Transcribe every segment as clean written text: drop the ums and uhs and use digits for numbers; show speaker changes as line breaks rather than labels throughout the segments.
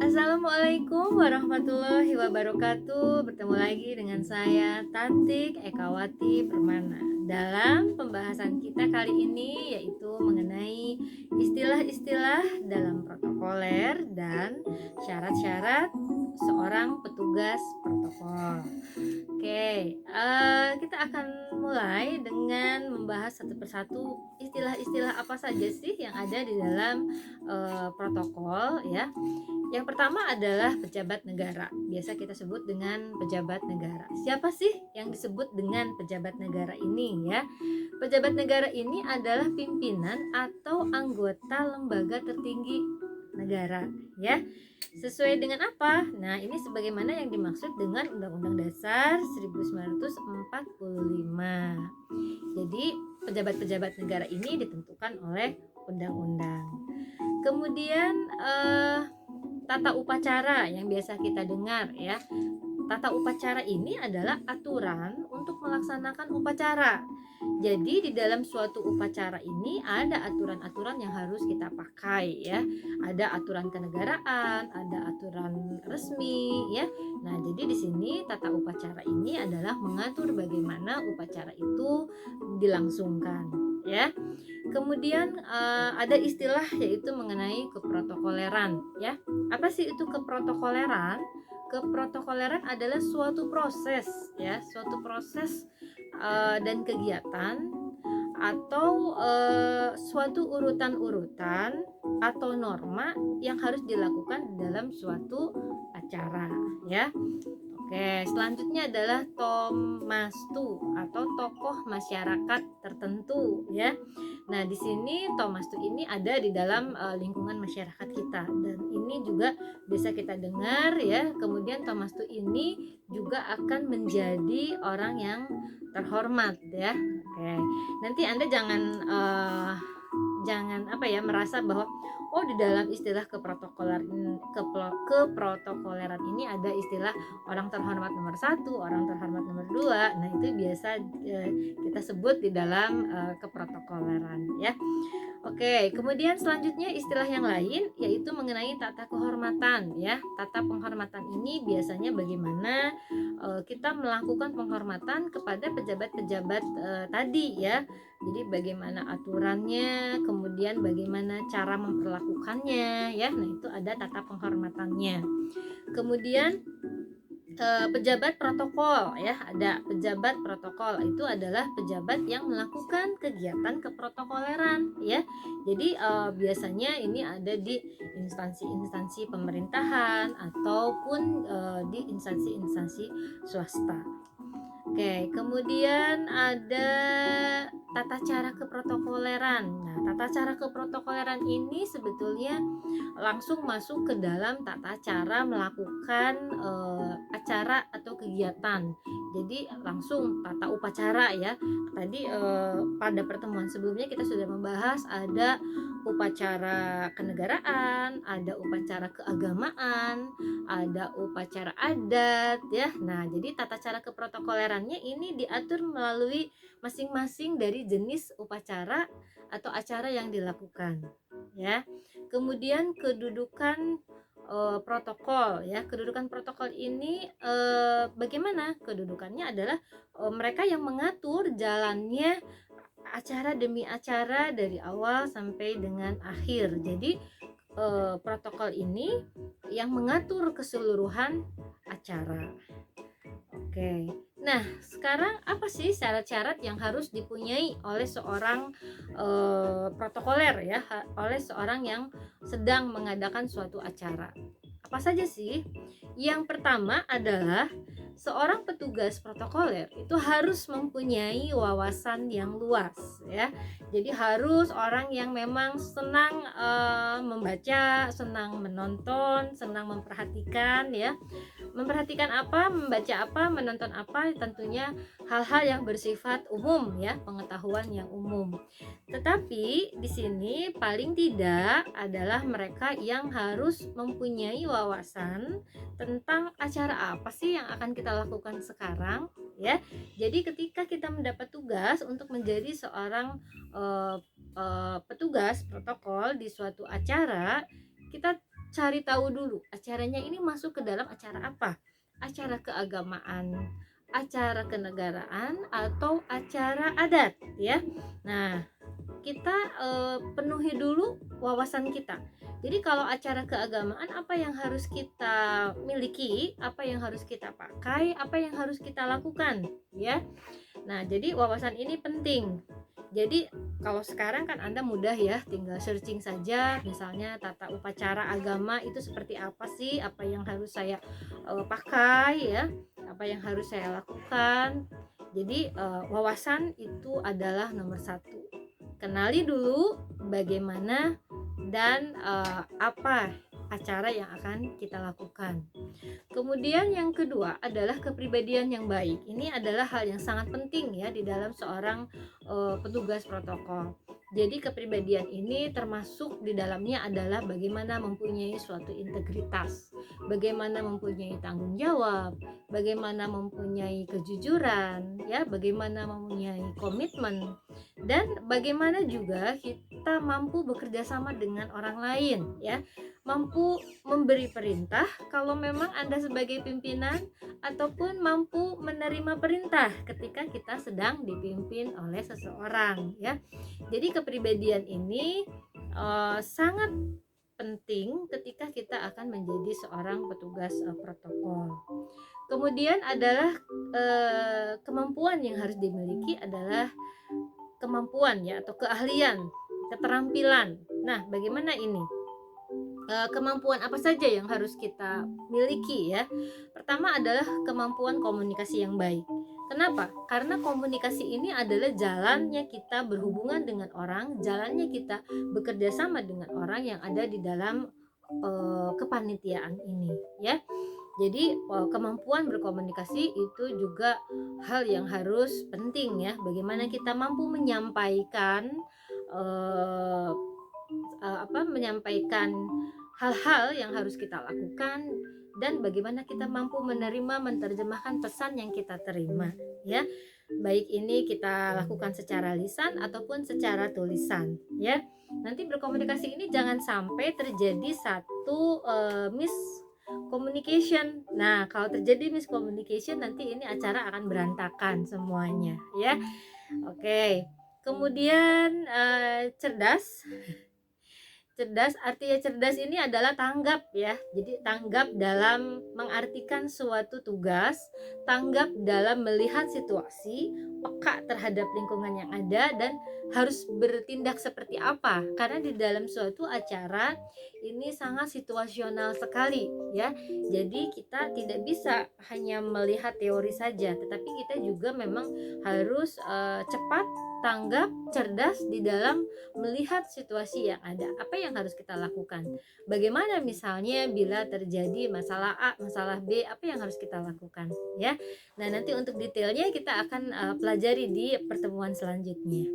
Assalamualaikum warahmatullahi wabarakatuh. Bertemu lagi dengan saya Tatik Ekawati Permana. Dalam pembahasan kita kali ini yaitu mengenai istilah-istilah dalam protokoler dan syarat-syarat seorang petugas protokol. Oke, kita akan mulai dengan membahas satu persatu istilah-istilah apa saja sih yang ada di dalam protokol ya. Yang pertama adalah pejabat negara. Biasa kita sebut dengan pejabat negara. Siapa sih yang disebut dengan pejabat negara ini ya? Pejabat negara ini adalah pimpinan atau anggota lembaga tertinggi negara ya. Sesuai dengan apa? Nah, ini sebagaimana yang dimaksud dengan Undang-Undang Dasar 1945. Jadi, pejabat-pejabat negara ini ditentukan oleh undang-undang. Kemudian tata upacara yang biasa kita dengar ya. Tata upacara ini adalah aturan untuk melaksanakan upacara. Jadi di dalam suatu upacara ini ada aturan-aturan yang harus kita pakai ya. Ada aturan kenegaraan, ada aturan resmi ya. Nah, jadi di sini tata upacara ini adalah mengatur bagaimana upacara itu dilangsungkan ya. Kemudian ada istilah yaitu mengenai keprotokoleran ya. Apa sih itu keprotokoleran? Keprotokoleran adalah suatu proses ya, suatu proses dan kegiatan atau suatu urutan-urutan atau norma yang harus dilakukan dalam suatu acara ya. Oke, selanjutnya adalah tomastu atau tokoh masyarakat tertentu ya. Nah, di sini tomastu ini ada di dalam lingkungan masyarakat kita dan ini juga bisa kita dengar ya. Kemudian tomastu ini juga akan menjadi orang yang terhormat ya. Oke. Nanti Anda jangan merasa bahwa di dalam istilah keprotokoleran ini ada istilah orang terhormat nomor 1, orang terhormat nomor 2. Nah, itu biasa kita sebut di dalam keprotokoleran ya. Oke, kemudian selanjutnya istilah yang lain yaitu mengenai tata kehormatan ya. Tata penghormatan ini biasanya bagaimana kita melakukan penghormatan kepada pejabat-pejabat tadi ya. Jadi bagaimana aturannya, kemudian bagaimana cara memperlakukannya ya. Nah, itu ada tata penghormatannya. Kemudian pejabat protokol ya, ada pejabat protokol, itu adalah pejabat yang melakukan kegiatan keprotokoleran ya. Jadi biasanya ini ada di instansi-instansi pemerintahan ataupun di instansi-instansi swasta. Oke, kemudian ada tata cara keprotokoleran. Nah, tata cara keprotokoleran ini sebetulnya langsung masuk ke dalam tata cara melakukan acara atau kegiatan. Jadi langsung tata upacara ya. Tadi pada pertemuan sebelumnya kita sudah membahas ada upacara kenegaraan, ada upacara keagamaan, ada upacara adat ya. Nah, jadi tata cara keprotokolerannya ini diatur melalui masing-masing dari jenis upacara atau acara yang dilakukan ya. Kemudian kedudukan protokol ya. Kedudukan protokol ini bagaimana? Kedudukannya adalah mereka yang mengatur jalannya acara demi acara dari awal sampai dengan akhir. Jadi protokol ini yang mengatur keseluruhan acara. Oke. Nah, sekarang apa sih syarat-syarat yang harus dipunyai oleh seorang protokoler ya, oleh seorang yang sedang mengadakan suatu acara? Apa saja sih? Yang pertama adalah seorang petugas protokoler itu harus mempunyai wawasan yang luas ya. Jadi harus orang yang memang senang membaca, senang menonton, senang memperhatikan ya. Memperhatikan apa, membaca apa, menonton apa, tentunya hal-hal yang bersifat umum ya, pengetahuan yang umum. Tetapi di sini paling tidak adalah mereka yang harus mempunyai wawasan tentang acara apa sih yang akan kita lakukan sekarang ya. Jadi ketika kita mendapat tugas untuk menjadi seorang petugas protokol di suatu acara, kita cari tahu dulu acaranya ini masuk ke dalam acara apa, acara keagamaan, acara kenegaraan, atau acara adat ya. Nah, kita penuhi dulu wawasan kita. Jadi kalau acara keagamaan, apa yang harus kita miliki, apa yang harus kita pakai, apa yang harus kita lakukan ya. Nah, jadi wawasan ini penting. Jadi kalau sekarang kan Anda mudah ya, tinggal searching saja, misalnya tata upacara agama itu seperti apa sih, apa yang harus saya pakai ya, apa yang harus saya lakukan. Jadi wawasan itu adalah nomor satu. Kenali dulu bagaimana dan apa acara yang akan kita lakukan. Kemudian yang kedua adalah kepribadian yang baik. Ini adalah hal yang sangat penting ya di dalam seorang petugas protokol. Jadi kepribadian ini termasuk di dalamnya adalah bagaimana mempunyai suatu integritas, bagaimana mempunyai tanggung jawab, bagaimana mempunyai kejujuran, ya, bagaimana mempunyai komitmen, dan bagaimana juga kita mampu bekerja sama dengan orang lain, ya, mampu memberi perintah kalau memang Anda sebagai pimpinan, ataupun mampu menerima perintah ketika kita sedang dipimpin oleh seseorang, ya. Jadi kepribadian ini sangat penting ketika kita akan menjadi seorang petugas protokol. Kemudian adalah kemampuan yang harus dimiliki adalah kemampuan ya, atau keahlian, keterampilan. Nah, bagaimana ini? Kemampuan apa saja yang harus kita miliki ya? Pertama adalah kemampuan komunikasi yang baik. Kenapa? Karena komunikasi ini adalah jalannya kita berhubungan dengan orang, jalannya kita bekerja sama dengan orang yang ada di dalam kepanitiaan ini ya. Jadi kemampuan berkomunikasi itu juga hal yang harus penting ya. Bagaimana kita mampu menyampaikan eh, menyampaikan hal-hal yang harus kita lakukan, dan bagaimana kita mampu menerima, menerjemahkan pesan yang kita terima ya, baik ini kita lakukan secara lisan ataupun secara tulisan ya. Nanti berkomunikasi ini jangan sampai terjadi satu miscommunication. Nah, kalau terjadi miscommunication nanti ini acara akan berantakan semuanya ya. Oke. Kemudian cerdas. Cerdas, artinya cerdas ini adalah tanggap ya. Jadi tanggap dalam mengartikan suatu tugas, tanggap dalam melihat situasi, peka terhadap lingkungan yang ada, dan harus bertindak seperti apa. Karena di dalam suatu acara ini sangat situasional sekali ya. Jadi kita tidak bisa hanya melihat teori saja, tetapi kita juga memang harus cepat, tanggap, cerdas di dalam melihat situasi yang ada. Apa yang harus kita lakukan? Bagaimana misalnya bila terjadi masalah A, masalah B, apa yang harus kita lakukan ya? Nah, nanti untuk detailnya kita akan pelajari di pertemuan selanjutnya.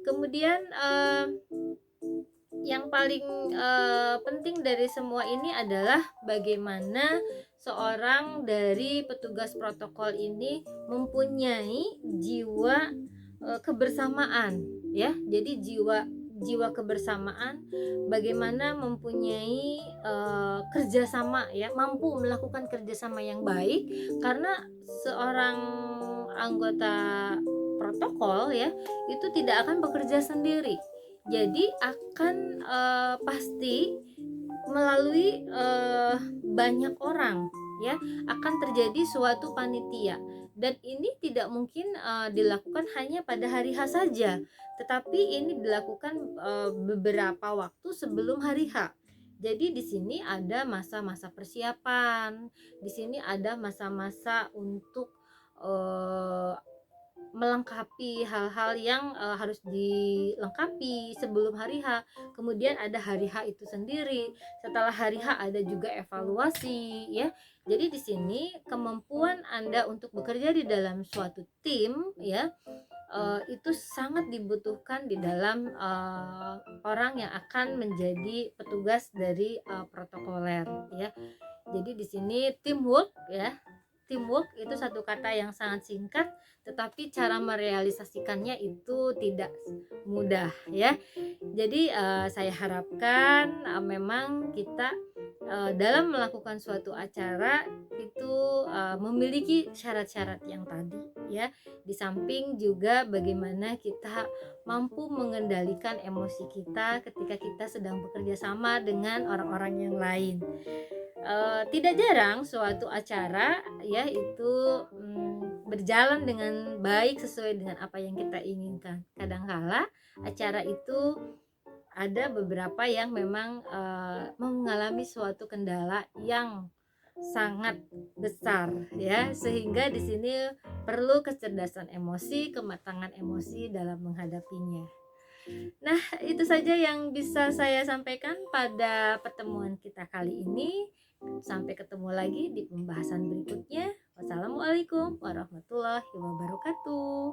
Kemudian yang paling penting dari semua ini adalah bagaimana seorang dari petugas protokol ini mempunyai jiwa kebersamaan ya. Jadi jiwa kebersamaan, bagaimana mempunyai kerjasama ya, mampu melakukan kerjasama yang baik, karena seorang anggota protokol ya itu tidak akan bekerja sendiri. Jadi akan pasti melalui banyak orang ya, akan terjadi suatu panitia, dan ini tidak mungkin dilakukan hanya pada hari H saja, tetapi ini dilakukan beberapa waktu sebelum hari H. Jadi di sini ada masa-masa persiapan, di sini ada masa-masa untuk melengkapi hal-hal yang harus dilengkapi sebelum hari H. Kemudian ada hari H itu sendiri. Setelah hari H ada juga evaluasi ya. Jadi di sini kemampuan Anda untuk bekerja di dalam suatu tim ya, itu sangat dibutuhkan di dalam orang yang akan menjadi petugas dari protokoler ya. Jadi di sini teamwork ya. Teamwork itu satu kata yang sangat singkat, tetapi cara merealisasikannya itu tidak mudah ya. Jadi saya harapkan memang kita dalam melakukan suatu acara itu memiliki syarat-syarat yang tadi ya. Di samping juga bagaimana kita mampu mengendalikan emosi kita ketika kita sedang bekerja sama dengan orang-orang yang lain. Tidak jarang suatu acara ya itu berjalan dengan baik sesuai dengan apa yang kita inginkan. Kadangkala acara itu ada beberapa yang memang mengalami suatu kendala yang sangat besar ya, sehingga di sini perlu kecerdasan emosi, kematangan emosi dalam menghadapinya. Nah, itu saja yang bisa saya sampaikan pada pertemuan kita kali ini. Sampai ketemu lagi di pembahasan berikutnya. Wassalamualaikum warahmatullahi wabarakatuh.